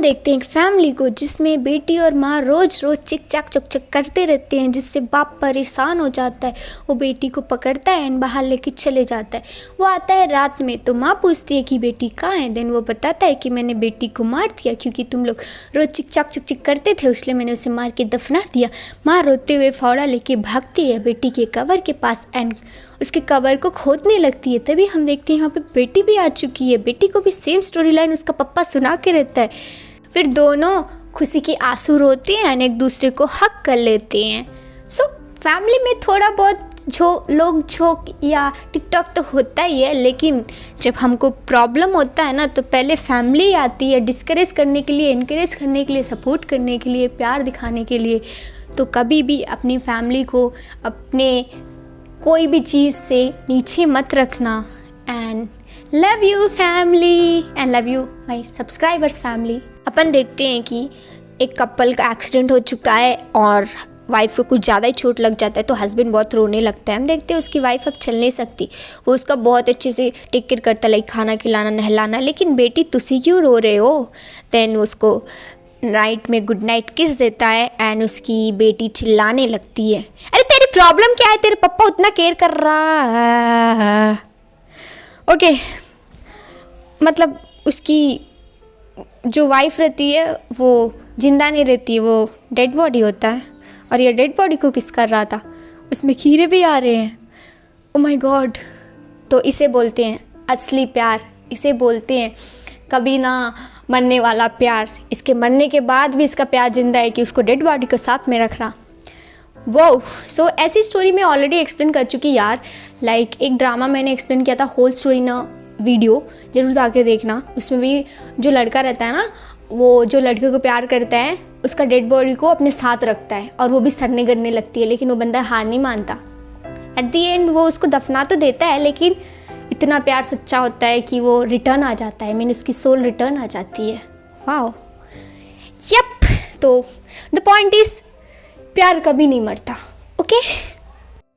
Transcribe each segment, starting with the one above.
हम देखते हैं एक फैमिली को जिसमें बेटी और माँ रोज रोज चिक चाक चुक चुक करते रहते हैं, जिससे बाप परेशान हो जाता है। वो बेटी को पकड़ता है एंड बाहर लेके चले जाता है। वो आता है रात में तो माँ पूछती है कि बेटी कहाँ है। देन वो बताता है कि मैंने बेटी को मार दिया क्योंकि तुम लोग रोज चिक चाक चुक चिक करते थे, इसलिए मैंने उसे मार के दफना दिया। माँ रोते हुए फावड़ा लेके भागती है बेटी के कवर के पास एंड उसके कवर को खोदने लगती है। तभी हम देखते हैं यहाँ पे बेटी भी आ चुकी है। बेटी को भी सेम स्टोरी लाइन उसका पप्पा सुना के रहता है। फिर दोनों खुशी के आंसू रोते हैं एंड एक दूसरे को हक कर लेते हैं। सो फैमिली में थोड़ा बहुत झोंक या टिकटॉक तो होता ही है, लेकिन जब हमको प्रॉब्लम होता है ना तो पहले फैमिली आती है डिस्करेज करने के लिए, इनकरेज करने के लिए, सपोर्ट करने के लिए, प्यार दिखाने के लिए। तो कभी भी अपनी फैमिली को अपने कोई भी चीज़ से नीचे मत रखना। And love you family and love you my subscribers family. अपन देखते हैं कि एक कपल का एक्सीडेंट हो चुका है और वाइफ को कुछ ज़्यादा ही चोट लग जाता है तो हस्बैंड बहुत रोने लगता है। हम देखते हैं उसकी वाइफ अब चल नहीं सकती, वो उसका बहुत अच्छे से टेक केयर करता है, लाइक खाना खिलाना, नहलाना। लेकिन बेटी तुसी क्यों रो रहे हो। देन उसको नाइट में गुड नाइट किस देता है एंड उसकी बेटी चिल्लाने लगती है, अरे तेरी प्रॉब्लम क्या है, तेरे पप्पा उतना केयर कर रहा है। ओके, मतलब उसकी जो वाइफ रहती है वो जिंदा नहीं रहती, वो डेड बॉडी होता है। और ये डेड बॉडी को किस कर रहा था, उसमें कीड़े भी आ रहे हैं। Oh my God. तो इसे बोलते हैं असली प्यार, इसे बोलते हैं कभी ना मरने वाला प्यार। इसके मरने के बाद भी इसका प्यार जिंदा है कि उसको डेड बॉडी को साथ में रख रहा। वो सो ऐसी स्टोरी मैं ऑलरेडी एक्सप्लेन कर चुकी यार। लाइक एक ड्रामा मैंने एक्सप्लेन किया था, होल स्टोरी ना वीडियो जरूर जाके देखना। उसमें भी जो लड़का रहता है ना, वो जो लड़के को प्यार करता है उसका डेड बॉडी को अपने साथ रखता है और वो भी सड़ने गड़ने लगती है, लेकिन वो बंदा हार नहीं मानता। एट दी एंड वो उसको दफना तो देता है, लेकिन इतना प्यार सच्चा होता है कि वो रिटर्न आ जाता है। मीन उसकी सोल रिटर्न आ जाती है। Wow, yup. तो द पॉइंट इज प्यार कभी नहीं मरता। ओके,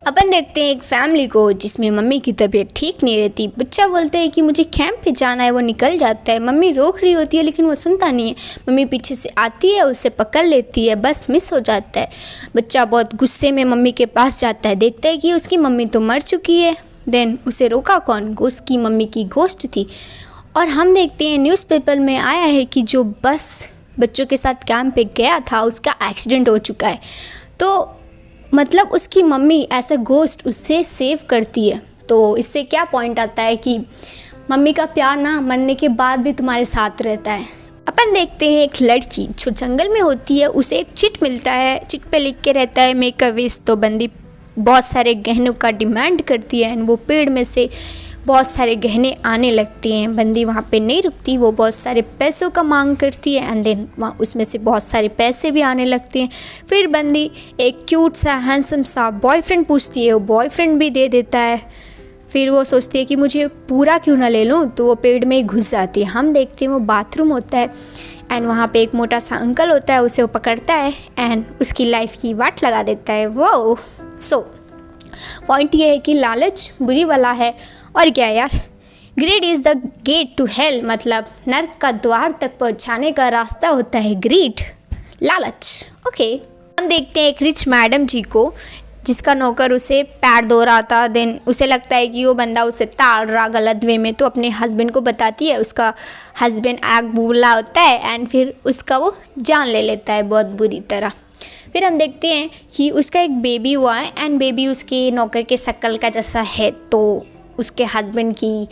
अपन देखते हैं एक फैमिली को जिसमें मम्मी की तबीयत ठीक नहीं रहती। बच्चा बोलता है कि मुझे कैंप पे जाना है, वो निकल जाता है। मम्मी रोक रही होती है लेकिन वो सुनता नहीं है। मम्मी पीछे से आती है, उसे पकड़ लेती है, बस मिस हो जाता है। बच्चा बहुत गुस्से में मम्मी के पास जाता है, देखता है कि उसकी मम्मी तो मर चुकी है। देन उसे रोका कौन, उसकी मम्मी की घोस्ट थी। और हम देखते हैं न्यूज़पेपर में आया है कि जो बस बच्चों के साथ कैंप पे गया था उसका एक्सीडेंट हो चुका है। तो मतलब उसकी मम्मी ऐसा घोस्ट उससे सेव करती है। तो इससे क्या पॉइंट आता है कि मम्मी का प्यार ना मरने के बाद भी तुम्हारे साथ रहता है। अपन देखते हैं एक लड़की जो जंगल में होती है, उसे एक चिट मिलता है। चिट पे लिख के रहता है मेक अ विश। तो बंदी बहुत सारे गहनों का डिमांड करती है एंड वो पेड़ में से बहुत सारे गहने आने लगते हैं। बंदी वहाँ पे नहीं रुकती, वो बहुत सारे पैसों का मांग करती है एंड देन वहाँ उसमें से बहुत सारे पैसे भी आने लगते हैं। फिर बंदी एक क्यूट सा हैंडसम सा बॉयफ्रेंड पूछती है, वो बॉयफ्रेंड भी दे देता है। फिर वो सोचती है कि मुझे पूरा क्यों ना ले लूँ, तो वो पेड़ में ही घुस जाती है। हम देखते हैं वो बाथरूम होता है एंड वहाँ पे एक मोटा सा अंकल होता है, उसे वो पकड़ता है एंड उसकी लाइफ की वाट लगा देता है। वो सो पॉइंट ये है कि लालच बुरी वाला है। और क्या यार, greed is the gate to hell, मतलब नर्क का द्वार तक पहुंचाने का रास्ता होता है ग्रीड, लालच। ओके, हम देखते हैं एक रिच मैडम जी को जिसका नौकर उसे पैर धो रहा था। देन उसे लगता है कि वो बंदा उसे ताड़ रहा गलत वे में, तो अपने हस्बैंड को बताती है। उसका हस्बैंड आग बूला होता है एंड फिर उसका वो जान ले लेता है बहुत बुरी तरह। फिर हम देखते हैं कि उसका एक बेबी हुआ है एंड बेबी उसके नौकर के शक्ल का जैसा है। तो उसके हस्बैंड की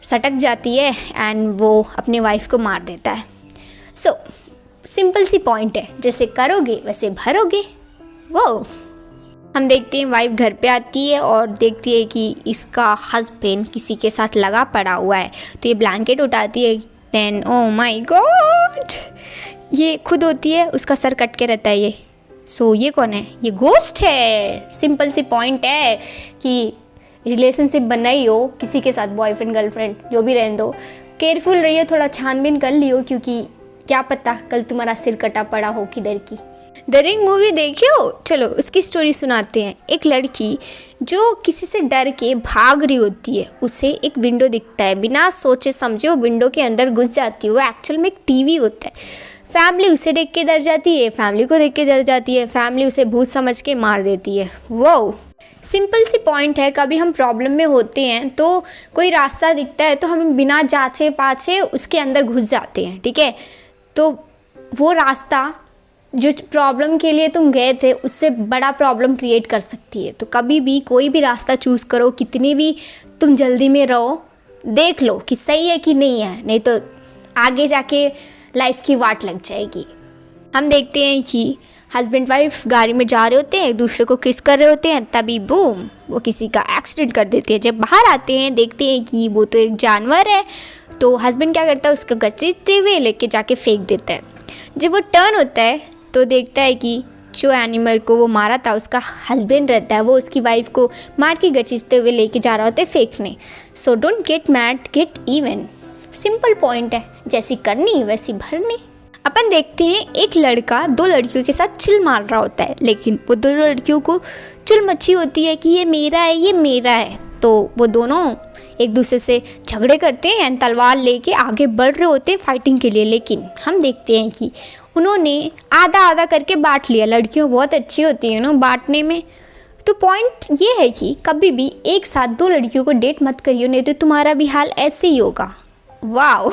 सटक जाती है एंड वो अपने वाइफ को मार देता है। सो सिंपल सी पॉइंट है, जैसे करोगे वैसे भरोगे। वो हम देखते हैं वाइफ घर पे आती है और देखती है कि इसका हस्बैंड किसी के साथ लगा पड़ा हुआ है। तो ये ब्लैंकेट उठाती है। देन ओ माय गॉड, ये खुद होती है, उसका सर कट के रहता है ये। सो ये कौन है, ये घोस्ट है। सिंपल सी पॉइंट है कि रिलेशनशिप बनाई हो किसी के साथ, बॉयफ्रेंड गर्लफ्रेंड जो भी रहने दो, केयरफुल रहिए, थोड़ा छानबीन कर लियो, क्योंकि क्या पता कल तुम्हारा सिर कटा पड़ा हो किधर की। द रिंग मूवी देखी हो? चलो उसकी स्टोरी सुनाते हैं। एक लड़की जो किसी से डर के भाग रही होती है, उसे एक विंडो दिखता है, बिना सोचे समझे वो विंडो के अंदर घुस जाती है। वो एक्चुअल में एक टीवी होता है। फैमिली उसे देख के डर जाती है, फैमिली को देख के डर जाती है, फैमिली उसे भूत समझ के मार देती है। वो सिंपल सी पॉइंट है, कभी हम प्रॉब्लम में होते हैं तो कोई रास्ता दिखता है तो हम बिना जांचे पाछे उसके अंदर घुस जाते हैं, ठीक है। तो वो रास्ता जो प्रॉब्लम के लिए तुम गए थे उससे बड़ा प्रॉब्लम क्रिएट कर सकती है। तो कभी भी कोई भी रास्ता चूज़ करो, कितनी भी तुम जल्दी में रहो, देख लो कि सही है कि नहीं है, नहीं तो आगे जाके लाइफ की वाट लग जाएगी। हम देखते हैं कि हस्बैंड वाइफ गाड़ी में जा रहे होते हैं, एक दूसरे को किस कर रहे होते हैं, तभी बूम वो किसी का एक्सीडेंट कर देते हैं। जब बाहर आते हैं देखते हैं कि वो तो एक जानवर है, तो हस्बैंड क्या करता है, उसको घसीटते हुए लेके जाके फेंक देता है। जब वो टर्न होता है तो देखता है कि जो एनिमल को वो मारा था उसका हस्बैंड रहता है, वो उसकी वाइफ को मार के घसीटते हुए लेके जा रहा होता है फेंकने। So don't get mad, get even. Simple point है, जैसी करनी वैसी भरनी। अपन देखते हैं एक लड़का दो लड़कियों के साथ चिल मार रहा होता है, लेकिन वो दो लड़कियों को चुल मची होती है कि ये मेरा है, ये मेरा है। तो वो दोनों एक दूसरे से झगड़े करते हैं, तलवार लेके आगे बढ़ रहे होते हैं फाइटिंग के लिए। लेकिन हम देखते हैं कि उन्होंने आधा आधा करके बांट लिया। लड़कियाँ बहुत अच्छी होती हैं ना बांटने में। तो पॉइंट ये है कि कभी भी एक साथ दो लड़कियों को डेट मत करियो, नहीं तो तुम्हारा भी हाल ऐसे ही होगा। वाह।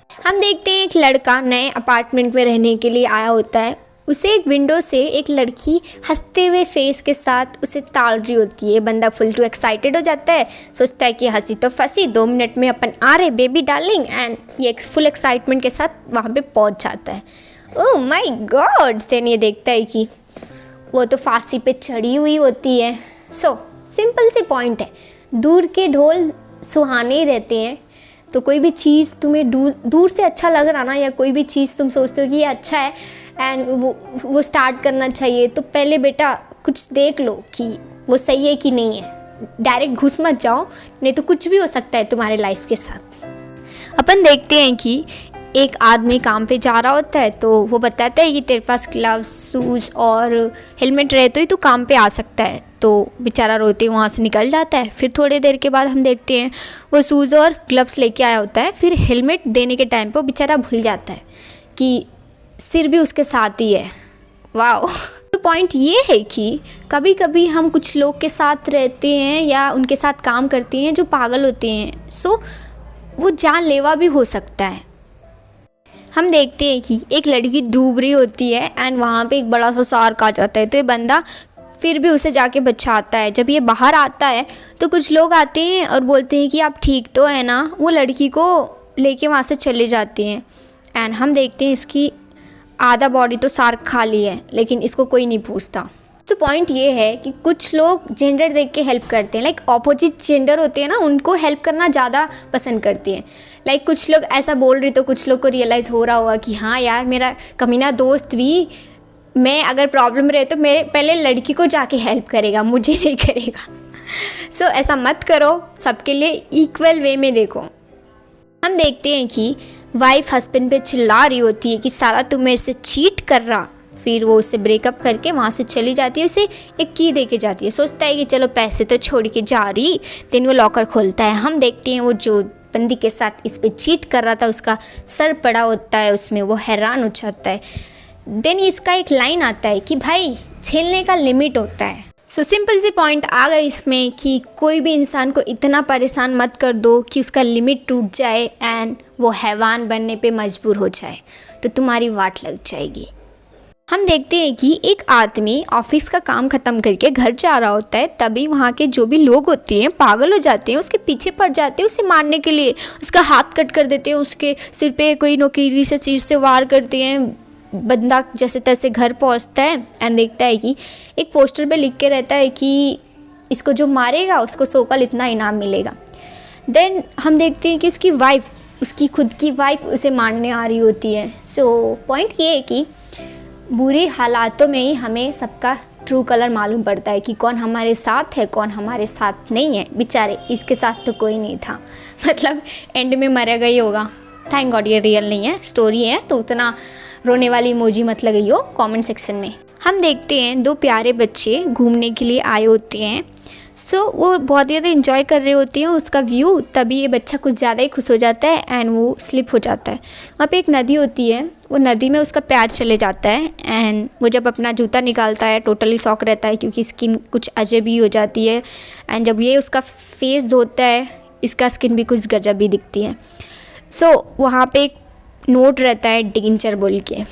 हम देखते हैं एक लड़का नए अपार्टमेंट में रहने के लिए आया होता है। उसे एक विंडो से एक लड़की हंसते हुए फेस के साथ उसे ताड़ रही होती है। बंदा फुल टू एक्साइटेड हो जाता है, सोचता है कि हंसी तो फंसी, 2 मिनट में अपन आ रहे बेबी डार्लिंग, एंड ये फुल एक्साइटमेंट के साथ वहाँ पे पहुँच जाता है। Oh my God. सेन ये देखता है कि वो तो फांसी पे चढ़ी हुई होती है। सो सिंपल से पॉइंट है, दूर के ढोल सुहाने ही रहते हैं। तो कोई भी चीज़ तुम्हें दूर से अच्छा लग रहा ना, या कोई भी चीज़ तुम सोचते हो कि ये अच्छा है एंड वो स्टार्ट करना चाहिए, तो पहले बेटा कुछ देख लो कि वो सही है कि नहीं है। डायरेक्ट घुस मत जाओ, नहीं तो कुछ भी हो सकता है तुम्हारे लाइफ के साथ। अपन देखते हैं कि एक आदमी काम पे जा रहा होता है, तो वो बताता है कि तेरे पास ग्लव्स, शूज़ और हेलमेट रहे तो ही तू काम पे आ सकता है। तो बेचारा रोते वहाँ से निकल जाता है। फिर थोड़ी देर के बाद हम देखते हैं वो शूज़ और ग्लव्स लेके आया होता है। फिर हेलमेट देने के टाइम पे वो बेचारा भूल जाता है कि सिर भी उसके साथ ही है। वाह। तो पॉइंट ये है कि कभी कभी हम कुछ लोग के साथ रहते हैं या उनके साथ काम करते हैं जो पागल होते हैं। सो वो जानलेवा भी हो सकता है। हम देखते हैं कि एक लड़की डूब रही होती है एंड वहाँ पे एक बड़ा सा शार्क आ जाता है, तो ये बंदा फिर भी उसे जाके बचाता है। जब ये बाहर आता है तो कुछ लोग आते हैं और बोलते हैं कि आप ठीक तो है ना। वो लड़की को लेके वहाँ से चले जाते हैं एंड हम देखते हैं इसकी आधा बॉडी तो शार्क खा ली है, लेकिन इसको कोई नहीं पूछता। तो पॉइंट ये है कि कुछ लोग जेंडर देख के हेल्प करते हैं, लाइक ऑपोजिट जेंडर होते हैं ना, उनको हेल्प करना ज़्यादा पसंद करते हैं। लाइक कुछ लोग ऐसा बोल रहे तो कुछ लोग को रियलाइज़ हो रहा होगा कि हाँ यार, मेरा कमीना दोस्त भी, मैं अगर प्रॉब्लम रहे तो मेरे पहले लड़की को जाके हेल्प करेगा, मुझे नहीं करेगा। सो ऐसा मत करो, सबके लिए इक्वल वे में देखो। हम देखते हैं कि वाइफ हस्बैंड पे चिल्ला रही होती है कि साला तू मेरे से चीट कर रहा। फिर वो उससे ब्रेकअप करके वहाँ से चली जाती है, उसे एक की दे के जाती है। सोचता है कि चलो पैसे तो छोड़ के जा रही, देन वो लॉकर खोलता है। हम देखते हैं वो जो बंदी के साथ इस पे चीट कर रहा था उसका सर पड़ा होता है उसमें, वो हैरान हो जाता है। देन इसका एक लाइन आता है कि भाई झेलने का लिमिट होता है। सो सिंपल सी पॉइंट आ गई इसमें कि कोई भी इंसान को इतना परेशान मत कर दो कि उसका लिमिट टूट जाए एंड वो हैवान बनने पे मजबूर हो जाए, तो तुम्हारी वाट लग जाएगी। हम देखते हैं कि एक आदमी ऑफिस का काम ख़त्म करके घर जा रहा होता है, तभी वहाँ के जो भी लोग होते हैं पागल हो जाते हैं, उसके पीछे पड़ जाते हैं उसे मारने के लिए। उसका हाथ कट कर देते हैं, उसके सिर पे कोई नोकीली से चीज़ से वार करते हैं। बंदा जैसे तैसे घर पहुँचता है एंड देखता है कि एक पोस्टर पे लिख के रहता है कि इसको जो मारेगा उसको 100 का इतना इनाम मिलेगा। देन हम देखते हैं कि उसकी वाइफ, उसकी खुद की वाइफ उसे मारने आ रही होती है। सो पॉइंट ये है कि बुरे हालातों में ही हमें सबका ट्रू कलर मालूम पड़ता है कि कौन हमारे साथ है, कौन हमारे साथ नहीं है। बेचारे इसके साथ तो कोई नहीं था, मतलब एंड में मरा गई होगा। थैंक गॉड ये रियल नहीं है, स्टोरी है, तो उतना रोने वाली इमोजी मत लगाइयो कमेंट सेक्शन में। हम देखते हैं 2 प्यारे बच्चे घूमने के लिए आए होते हैं। सो वो बहुत ज़्यादा इंजॉय कर रहे होती हैं उसका व्यू, तभी ये बच्चा कुछ ज़्यादा ही खुश हो जाता है एंड वो स्लिप हो जाता है। वहाँ पे एक नदी होती है, वो नदी में उसका पैर चले जाता है एंड वो जब अपना जूता निकालता है टोटली शॉक रहता है क्योंकि स्किन कुछ अजब ही हो जाती है एंड जब ये उसका फेस धोता है इसका स्किन भी कुछ गजब ही दिखती है। सो वहाँ पे एक नोट रहता है डेंजर बोल के,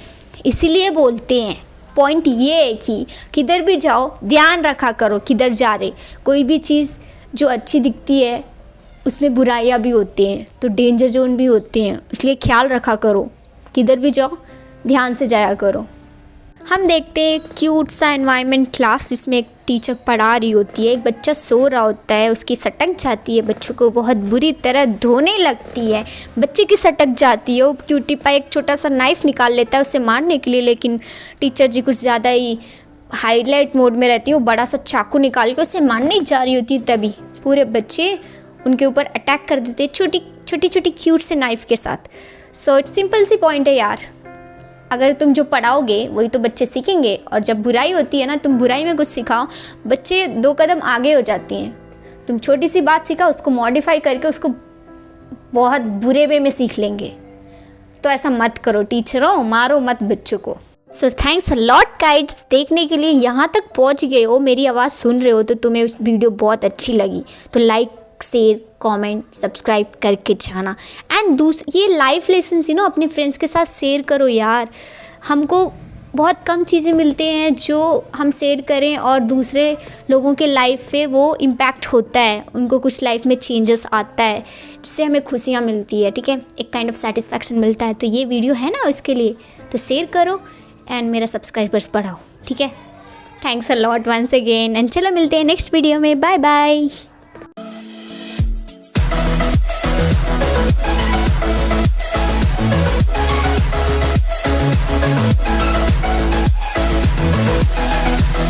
इसीलिए बोलते हैं पॉइंट ये है कि किधर भी जाओ ध्यान रखा करो किधर जा रहे। कोई भी चीज़ जो अच्छी दिखती है उसमें बुराइयां भी होती हैं, तो डेंजर जोन भी होती हैं, इसलिए ख्याल रखा करो किधर भी जाओ ध्यान से जाया करो। हम देखते हैं क्यूट सा एनवायरनमेंट क्लास जिसमें एक टीचर पढ़ा रही होती है, एक बच्चा सो रहा होता है, उसकी सटक जाती है, बच्चों को बहुत बुरी तरह धोने लगती है, बच्चे की सटक जाती है, वो क्यूटी पाई एक छोटा सा नाइफ़ निकाल लेता है उसे मारने के लिए, लेकिन टीचर जी कुछ ज़्यादा ही हाईलाइट मोड में रहती है, वो बड़ा सा चाकू निकाल के उसे मारने जा रही होती है, तभी पूरे बच्चे उनके ऊपर अटैक कर देते हैं छोटी छोटी क्यूट से नाइफ़ के साथ। सो इट्स सिंपल सी पॉइंट है यार, अगर तुम जो पढ़ाओगे वही तो बच्चे सीखेंगे, और जब बुराई होती है ना तुम बुराई में कुछ सिखाओ बच्चे 2 कदम आगे हो जाती हैं। तुम छोटी सी बात सिखाओ उसको मॉडिफाई करके उसको बहुत बुरे वे में सीख लेंगे, तो ऐसा मत करो टीचरों, मारो मत बच्चों को। So thanks a lot guides, देखने के लिए यहाँ तक पहुँच गए हो, मेरी आवाज़ सुन रहे हो तो तुम्हें वीडियो बहुत अच्छी लगी तो लाइक शेयर कमेंट सब्सक्राइब करके जाना। एंड ये लाइफ लेसन्स अपने फ्रेंड्स के साथ शेयर करो यार, हमको बहुत कम चीज़ें मिलते हैं जो हम शेयर करें और दूसरे लोगों के लाइफ पे वो इम्पैक्ट होता है, उनको कुछ लाइफ में चेंजेस आता है जिससे हमें खुशियाँ मिलती है, ठीक है, एक काइंड ऑफ सेटिस्फैक्शन मिलता है। तो ये वीडियो है ना इसके लिए, तो शेयर करो एंड मेरा सब्सक्राइबर्स बढ़ाओ, ठीक है। Thanks a lot once again and चलो मिलते हैं नेक्स्ट वीडियो में, बाय बाय।